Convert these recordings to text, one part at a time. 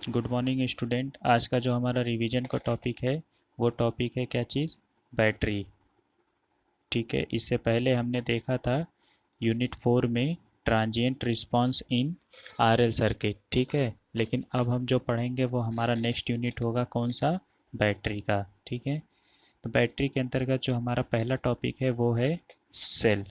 Good morning student. आज का जो हमारा रिवीजन का टॉपिक है वो टॉपिक है क्या चीज़? बैटरी। ठीक है, इससे पहले हमने देखा था यूनिट 4 में ट्रांजिएंट रिस्पांस इन आरएल सर्किट। ठीक है, लेकिन अब हम जो पढ़ेंगे वो हमारा नेक्स्ट यूनिट होगा कौन सा? बैटरी का। ठीक है, तो बैटरी के अंतर्गत जो हमारा पहला टॉपिक है वो है सेल।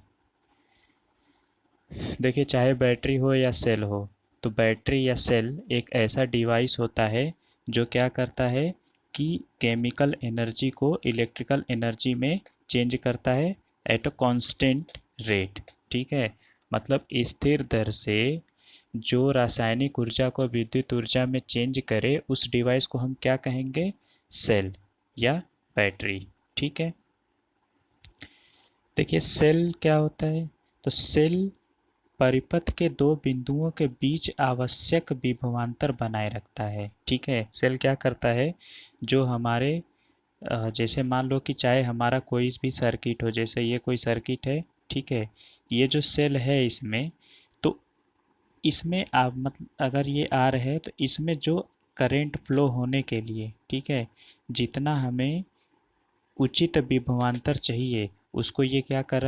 देखिए, चाहे बैटरी हो या सेल हो, तो बैटरी या सेल एक ऐसा डिवाइस होता है जो क्या करता है कि केमिकल एनर्जी को इलेक्ट्रिकल एनर्जी में चेंज करता है एट अ कांस्टेंट रेट। ठीक है, मतलब स्थिर दर से जो रासायनिक ऊर्जा को विद्युत ऊर्जा में चेंज करे उस डिवाइस को हम क्या कहेंगे? सेल या बैटरी। ठीक है, देखिए सेल क्या होता है। तो सेल परिपथ के दो बिंदुओं के बीच आवश्यक विभवांतर बनाए रखता है। ठीक है, सेल क्या करता है, जो हमारे जैसे मान लो कि चाहे हमारा कोई भी सर्किट हो, जैसे ये कोई सर्किट है। ठीक है, ये जो सेल है इसमें, तो इसमें आप मतलब अगर ये आर है तो इसमें जो करंट फ्लो होने के लिए, ठीक है, जितना हमें उचित विभवांतर चाहिए उसको ये क्या कर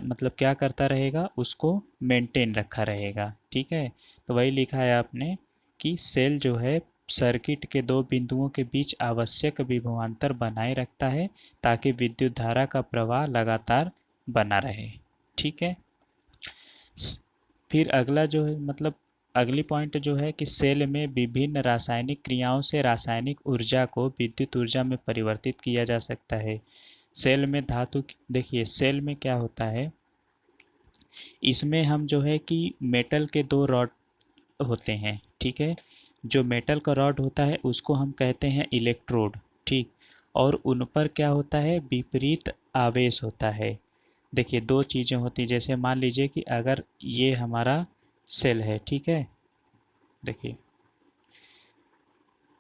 मतलब क्या करता रहेगा, उसको मेंटेन रखा रहेगा। ठीक है, तो वही लिखा है आपने कि सेल जो है सर्किट के दो बिंदुओं के बीच आवश्यक विभवांतर बनाए रखता है ताकि विद्युत धारा का प्रवाह लगातार बना रहे। ठीक है, फिर अगला जो है मतलब अगली पॉइंट जो है कि सेल में विभिन्न रासायनिक क्रियाओं से रासायनिक ऊर्जा को विद्युत ऊर्जा में परिवर्तित किया जा सकता है। सेल में देखिए सेल में क्या होता है, इसमें हम जो है कि मेटल के दो रॉड होते हैं। ठीक है, जो मेटल का रॉड होता है उसको हम कहते हैं इलेक्ट्रोड। ठीक, और उन पर क्या होता है, विपरीत आवेश होता है। देखिए दो चीज़ें होती हैं, जैसे मान लीजिए कि अगर ये हमारा सेल है। ठीक है, देखिए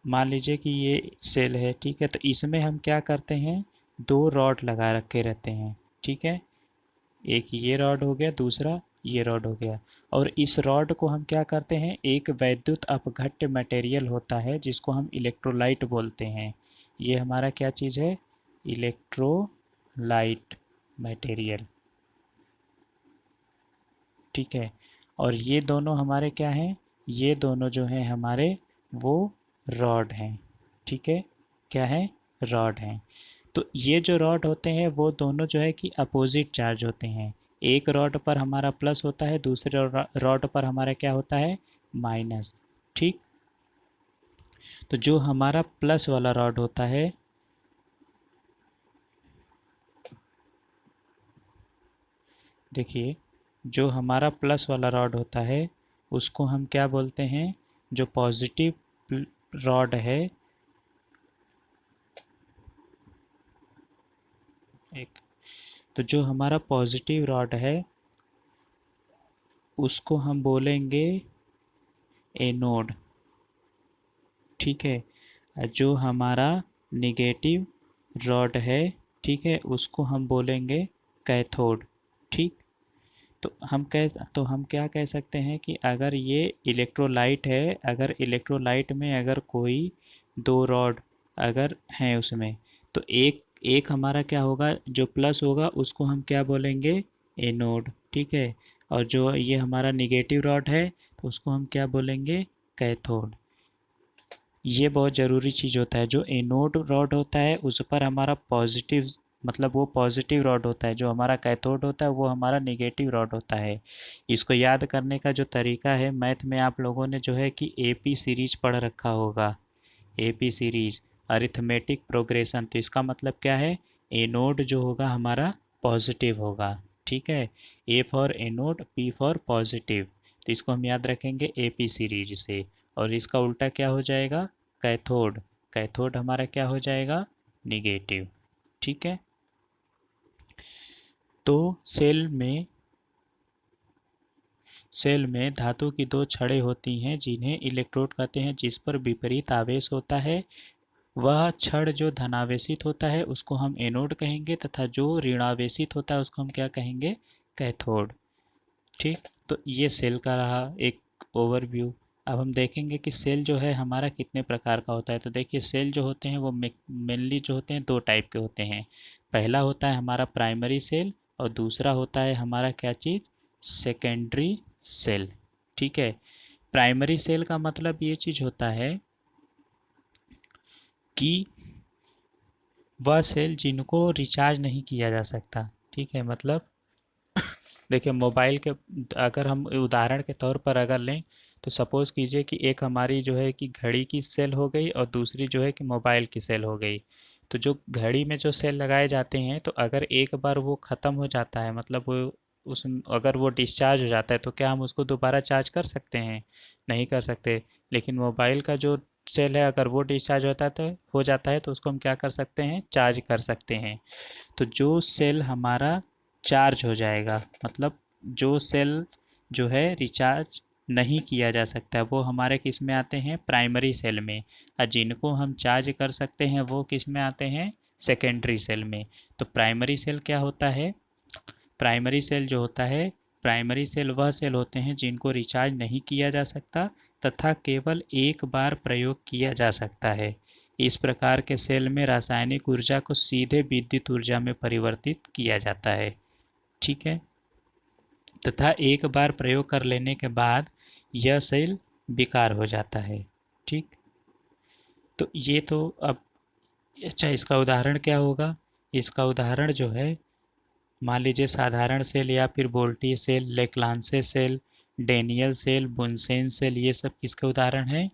मान लीजिए कि ये सेल है। ठीक है, तो इसमें हम क्या करते हैं, दो रॉड लगा रखे रहते हैं। ठीक है, एक ये रॉड हो गया, दूसरा ये रॉड हो गया, और इस रॉड को हम क्या करते हैं, एक वैद्युत अपघट्य मटेरियल होता है जिसको हम इलेक्ट्रोलाइट बोलते हैं। ये हमारा क्या चीज़ है? Electrolyte material. ठीक है, और ये दोनों हमारे क्या हैं, ये दोनों जो हैं हमारे वो रॉड हैं। ठीक है, क्या है? रॉड हैं। तो ये जो रॉड होते हैं वो दोनों जो है कि अपोजिट चार्ज होते हैं। एक रॉड पर हमारा प्लस होता है, दूसरे रॉड पर हमारा क्या होता है? माइनस। ठीक, तो जो हमारा प्लस वाला रॉड होता है, देखिए जो हमारा प्लस वाला रॉड होता है उसको हम क्या बोलते हैं, जो पॉजिटिव रॉड है, एक, तो जो हमारा पॉजिटिव रॉड है उसको हम बोलेंगे एनोड। ठीक है, जो हमारा निगेटिव रॉड है, ठीक है, उसको हम बोलेंगे कैथोड। ठीक, तो हम क्या कह सकते हैं कि अगर ये इलेक्ट्रोलाइट है, अगर इलेक्ट्रोलाइट में अगर कोई दो रॉड अगर हैं उसमें, तो एक एक हमारा क्या होगा, जो प्लस होगा उसको हम क्या बोलेंगे? एनोड। ठीक है, और जो ये हमारा निगेटिव रॉड है तो उसको हम क्या बोलेंगे? कैथोड। ये बहुत ज़रूरी चीज़ होता है, जो एनोड रॉड होता है उस पर हमारा पॉजिटिव मतलब वो पॉजिटिव रॉड होता है, जो हमारा कैथोड होता है वो हमारा निगेटिव रॉड होता है। इसको याद करने का जो तरीका है, मैथ में आप लोगों ने जो है कि एपी सीरीज पढ़ रखा होगा। एपी सीरीज, अरिथमेटिक प्रोग्रेशन, तो इसका मतलब क्या है, एनोड जो होगा हमारा पॉजिटिव होगा। ठीक है, A for anode, P for positive, तो इसको हम याद रखेंगे एपी सीरीज से। और इसका उल्टा क्या हो जाएगा? कैथोड। कैथोड हमारा क्या हो जाएगा? निगेटिव। ठीक है, तो सेल में धातु की दो छड़ें होती हैं जिन्हें इलेक्ट्रोड कहते हैं, जिस पर विपरीत आवेश होता है। वह छड़ जो धनावेशित होता है उसको हम एनोड कहेंगे, तथा जो ऋणावेशित होता है उसको हम क्या कहेंगे? कैथोड। ठीक, तो ये सेल का रहा एक ओवरव्यू। अब हम देखेंगे कि सेल जो है हमारा कितने प्रकार का होता है। तो देखिए सेल जो होते हैं वो मेनली जो होते हैं दो टाइप के होते हैं। पहला होता है हमारा प्राइमरी सेल और दूसरा होता है हमारा क्या चीज़, सेकेंडरी सेल। ठीक है, प्राइमरी सेल का मतलब ये चीज़ होता है कि वह सेल जिनको रिचार्ज नहीं किया जा सकता। ठीक है, मतलब देखिए मोबाइल के, अगर हम उदाहरण के तौर पर अगर लें तो सपोज़ कीजिए कि एक हमारी जो है कि घड़ी की सेल हो गई और दूसरी जो है कि मोबाइल की सेल हो गई। तो जो घड़ी में जो सेल लगाए जाते हैं तो अगर एक बार वो ख़त्म हो जाता है, मतलब वो उस अगर वो डिस्चार्ज हो जाता है तो क्या हम उसको दोबारा चार्ज कर सकते हैं? नहीं कर सकते। लेकिन मोबाइल का जो सेल है अगर वो डिस्चार्ज होता है तो हो जाता है तो उसको हम क्या कर सकते हैं, चार्ज कर सकते हैं। तो जो सेल हमारा चार्ज हो जाएगा, मतलब जो सेल जो है रिचार्ज नहीं किया जा सकता वो हमारे किस में आते हैं, प्राइमरी सेल में। और जिनको हम चार्ज कर सकते हैं वो किस में आते हैं, सेकेंडरी सेल में। तो प्राइमरी सेल क्या होता है, प्राइमरी सेल जो होता है, प्राइमरी सेल वह सेल होते हैं जिनको रिचार्ज नहीं किया जा सकता तथा केवल एक बार प्रयोग किया जा सकता है। इस प्रकार के सेल में रासायनिक ऊर्जा को सीधे विद्युत ऊर्जा में परिवर्तित किया जाता है। ठीक है, तथा एक बार प्रयोग कर लेने के बाद यह सेल बेकार हो जाता है। ठीक, तो ये तो अब, अच्छा इसका उदाहरण क्या होगा, इसका उदाहरण जो है मान लीजिए साधारण सेल या फिर voltaic cell, Leclanche cell, Daniell cell, Bunsen cell, ये सब किसके उदाहरण हैं,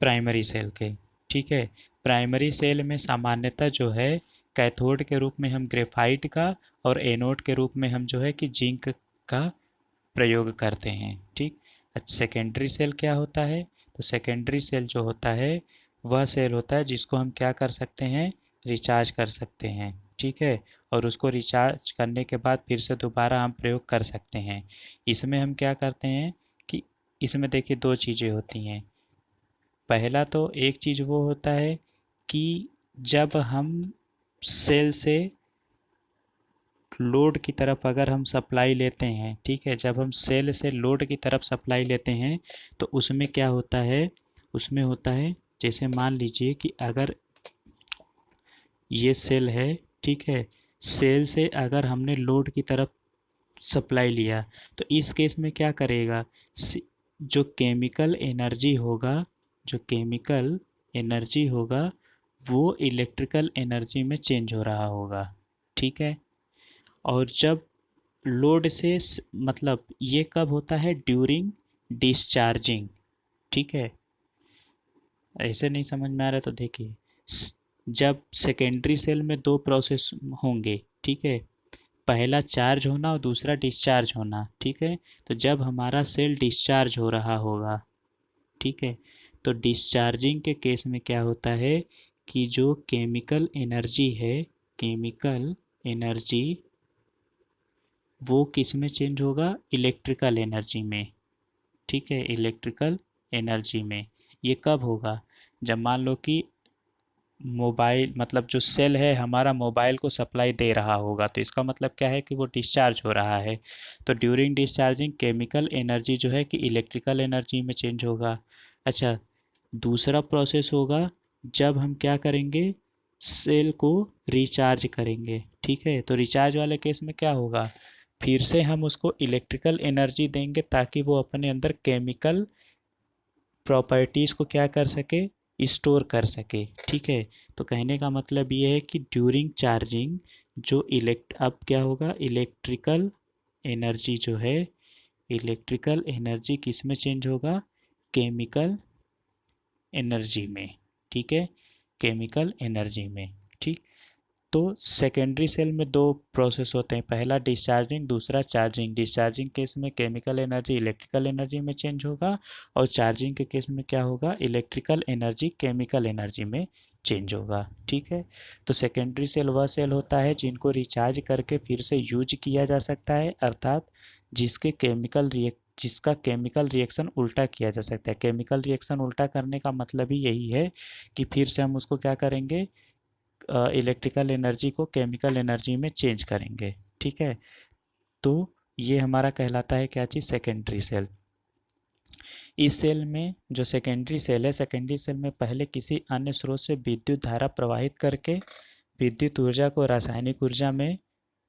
प्राइमरी सेल के। ठीक है, प्राइमरी सेल में सामान्यतः जो है कैथोड के रूप में हम ग्रेफाइट का और एनोड के रूप में हम जो है कि जिंक का प्रयोग करते हैं। ठीक, अच्छा सेकेंडरी सेल क्या होता है, तो सेकेंडरी सेल जो होता है वह सेल होता है जिसको हम क्या कर सकते हैं, रिचार्ज कर सकते हैं। ठीक है, और उसको रिचार्ज करने के बाद फिर से दोबारा हम प्रयोग कर सकते हैं। इसमें हम क्या करते हैं कि इसमें देखिए दो चीज़ें होती हैं। पहला तो एक चीज़ वो होता है कि जब हम सेल से लोड की तरफ अगर हम सप्लाई लेते हैं, ठीक है, जब हम सेल से लोड की तरफ सप्लाई लेते हैं तो उसमें क्या होता है, उसमें होता है जैसे मान लीजिए कि अगर ये सेल है, ठीक है, सेल से अगर हमने लोड की तरफ सप्लाई लिया तो इस केस में क्या करेगा, जो केमिकल एनर्जी होगा, जो केमिकल एनर्जी होगा वो इलेक्ट्रिकल एनर्जी में चेंज हो रहा होगा। ठीक है, और जब लोड से मतलब ये कब होता है, ड्यूरिंग डिस्चार्जिंग। ठीक है, ऐसे नहीं समझ में आ रहा तो देखिए, जब सेकेंडरी सेल में दो प्रोसेस होंगे, ठीक है, पहला चार्ज होना और दूसरा डिस्चार्ज होना। ठीक है, तो जब हमारा सेल डिस्चार्ज हो रहा होगा, ठीक है, तो डिस्चार्जिंग के केस में क्या होता है कि जो केमिकल एनर्जी है, केमिकल एनर्जी वो किस में चेंज होगा, इलेक्ट्रिकल एनर्जी में। ठीक है, इलेक्ट्रिकल एनर्जी में। ये कब होगा, जब मान लो कि मोबाइल मतलब जो सेल है हमारा मोबाइल को सप्लाई दे रहा होगा तो इसका मतलब क्या है कि वो डिस्चार्ज हो रहा है। तो ड्यूरिंग डिस्चार्जिंग केमिकल एनर्जी जो है कि इलेक्ट्रिकल एनर्जी में चेंज होगा। अच्छा, दूसरा प्रोसेस होगा जब हम क्या करेंगे, सेल को रिचार्ज करेंगे। ठीक है, तो रिचार्ज वाले केस में क्या होगा, फिर से हम उसको इलेक्ट्रिकल एनर्जी देंगे ताकि वो अपने अंदर केमिकल प्रॉपर्टीज़ को क्या कर सके, स्टोर कर सके। ठीक है, तो कहने का मतलब ये है कि ड्यूरिंग चार्जिंग जो अब क्या होगा, इलेक्ट्रिकल एनर्जी जो है, इलेक्ट्रिकल एनर्जी किस में चेंज होगा, केमिकल एनर्जी में। ठीक है, केमिकल एनर्जी में। ठीक, तो सेकेंडरी सेल में दो प्रोसेस होते हैं, पहला डिस्चार्जिंग, दूसरा चार्जिंग। डिस्चार्जिंग केस में केमिकल एनर्जी इलेक्ट्रिकल एनर्जी में चेंज होगा और चार्जिंग के केस में क्या होगा, इलेक्ट्रिकल एनर्जी केमिकल एनर्जी में चेंज होगा। ठीक है, तो सेकेंडरी सेल वह सेल होता है जिनको रिचार्ज करके फिर से यूज किया जा सकता है, अर्थात जिसके जिसका केमिकल रिएक्शन उल्टा किया जा सकता है। केमिकल रिएक्शन उल्टा करने का मतलब ही यही है कि फिर से हम उसको क्या करेंगे, इलेक्ट्रिकल एनर्जी को केमिकल एनर्जी में चेंज करेंगे। ठीक है, तो ये हमारा कहलाता है क्या चीज़, सेकेंडरी सेल। इस सेल में जो सेकेंडरी सेल है, सेकेंडरी सेल में पहले किसी अन्य स्रोत से विद्युत धारा प्रवाहित करके विद्युत ऊर्जा को रासायनिक ऊर्जा में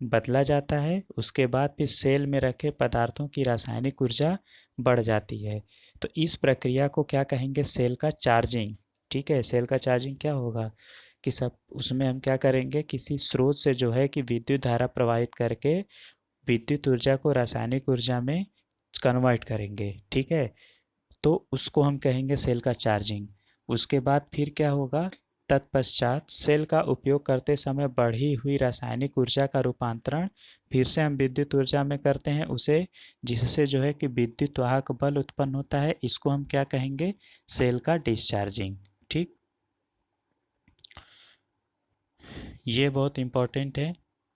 बदला जाता है। उसके बाद फिर सेल में रखे पदार्थों की रासायनिक ऊर्जा बढ़ जाती है। तो इस प्रक्रिया को क्या कहेंगे? सेल का चार्जिंग। ठीक है, सेल का चार्जिंग क्या होगा कि सब उसमें हम क्या करेंगे, किसी स्रोत से जो है कि विद्युत धारा प्रवाहित करके विद्युत ऊर्जा को रासायनिक ऊर्जा में कन्वर्ट करेंगे। ठीक है, तो उसको हम कहेंगे सेल का चार्जिंग। उसके बाद फिर क्या होगा, तत्पश्चात सेल का उपयोग करते समय बढ़ी हुई रासायनिक ऊर्जा का रूपांतरण फिर से हम विद्युत ऊर्जा में करते हैं उसे, जिससे जो है कि विद्युत वाहक बल उत्पन्न होता है। इसको हम क्या कहेंगे? सेल का डिस्चार्जिंग। ठीक, ये बहुत इम्पोर्टेंट है।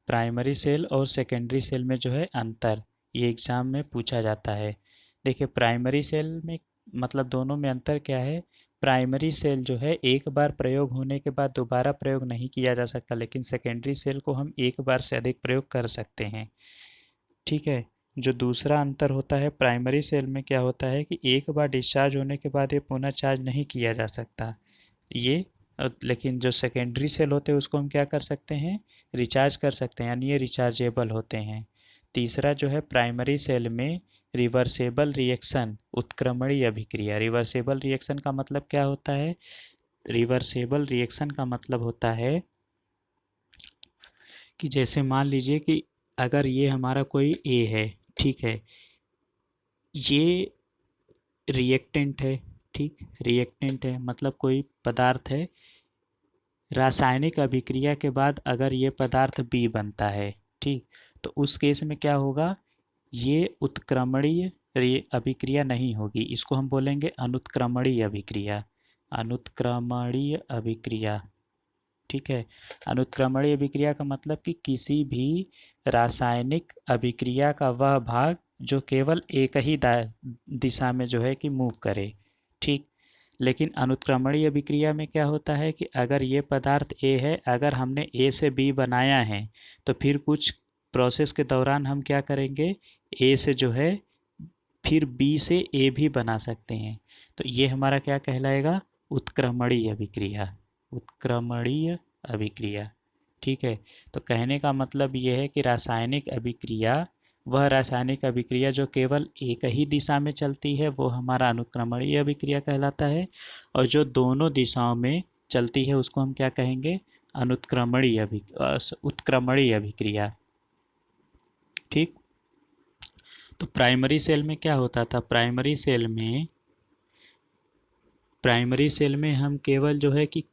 प्राइमरी सेल और सेकेंडरी सेल में जो है अंतर, ये एग्ज़ाम में पूछा जाता है। देखिए, प्राइमरी सेल में मतलब दोनों में अंतर क्या है? प्राइमरी सेल जो है एक बार प्रयोग होने के बाद दोबारा प्रयोग नहीं किया जा सकता, लेकिन सेकेंडरी सेल को हम एक बार से अधिक प्रयोग कर सकते हैं। ठीक है, जो दूसरा अंतर होता है, प्राइमरी सेल में क्या होता है कि एक बार डिस्चार्ज होने के बाद ये पुनः चार्ज नहीं किया जा सकता। ये लेकिन जो सेकेंडरी सेल होते हैं उसको हम क्या कर सकते हैं? रिचार्ज कर सकते हैं, यानी ये रिचार्जेबल होते हैं। तीसरा जो है, प्राइमरी सेल में रिवर्सेबल रिएक्शन, उत्क्रमणीय अभिक्रिया। रिवर्सेबल रिएक्शन का मतलब क्या होता है? रिवर्सेबल रिएक्शन का मतलब होता है कि जैसे मान लीजिए कि अगर ये हमारा कोई ए है, ठीक है, ये रिएक्टेंट है। ठीक, रिएक्टेंट है मतलब कोई पदार्थ है। रासायनिक अभिक्रिया के बाद अगर ये पदार्थ बी बनता है, ठीक, तो उस केस में क्या होगा? ये उत्क्रमणीय अभिक्रिया नहीं होगी, इसको हम बोलेंगे अनुत्क्रमणीय अभिक्रिया। अनुत्क्रमणीय अभिक्रिया। ठीक है, अनुत्क्रमणीय अभिक्रिया का मतलब कि किसी भी रासायनिक अभिक्रिया का वह भाग जो केवल एक ही दिशा में जो है कि मूव करे। ठीक, लेकिन अनुत्क्रमणीय अभिक्रिया में क्या होता है कि अगर ये पदार्थ ए है, अगर हमने ए से बी बनाया है, तो फिर कुछ प्रोसेस के दौरान हम क्या करेंगे, ए से जो है फिर बी से ए भी बना सकते हैं। तो ये हमारा क्या कहलाएगा? उत्क्रमणीय अभिक्रिया। उत्क्रमणीय अभिक्रिया। ठीक है, तो कहने का मतलब ये है कि रासायनिक अभिक्रिया, वह रासायनिक अभिक्रिया जो केवल एक ही दिशा में चलती है, वो हमारा अनुक्रमणीय अभिक्रिया कहलाता है। और जो दोनों दिशाओं में चलती है उसको हम क्या कहेंगे? उत्क्रमणीय अभिक्रिया। ठीक, तो प्राइमरी सेल में क्या होता था? प्राइमरी सेल में हम केवल जो है कि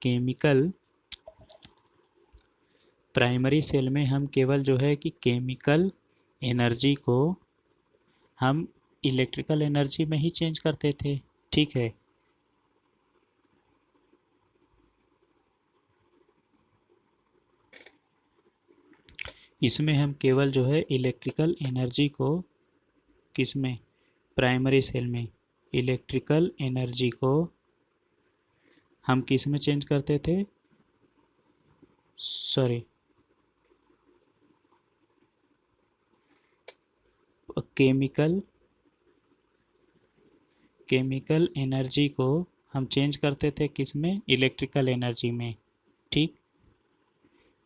प्राइमरी सेल में हम केवल जो है कि केमिकल एनर्जी को हम इलेक्ट्रिकल एनर्जी में ही चेंज करते थे। ठीक है, इसमें हम केवल जो है इलेक्ट्रिकल एनर्जी को, किसमें? प्राइमरी सेल में इलेक्ट्रिकल एनर्जी को हम किस में चेंज करते थे? सॉरी, केमिकल एनर्जी को हम चेंज करते थे किस में? इलेक्ट्रिकल एनर्जी में। ठीक,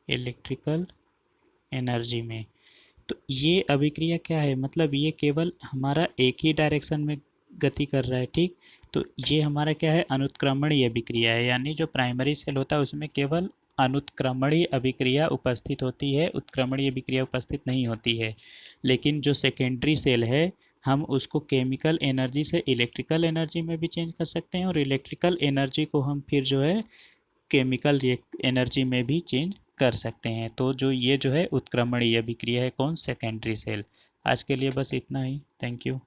इलेक्ट्रिकल एनर्जी में। तो ये अभिक्रिया क्या है? मतलब ये केवल हमारा एक ही डायरेक्शन में गति कर रहा है। ठीक, तो ये हमारा क्या है? अनुत्क्रमणीय अभिक्रिया है, यानी जो प्राइमरी सेल होता है उसमें केवल अनुत्क्रमणीय अभिक्रिया उपस्थित होती है, उत्क्रमणीय अभिक्रिया उपस्थित नहीं होती है। लेकिन जो सेकेंडरी सेल है, हम उसको केमिकल एनर्जी से इलेक्ट्रिकल एनर्जी में भी चेंज कर सकते हैं, और इलेक्ट्रिकल एनर्जी को हम फिर जो है केमिकल एनर्जी में भी चेंज कर सकते हैं। तो जो ये जो है उत्क्रमणीय अभिक्रिया है, कौन? Secondary cell. आज के लिए बस इतना ही। Thank you.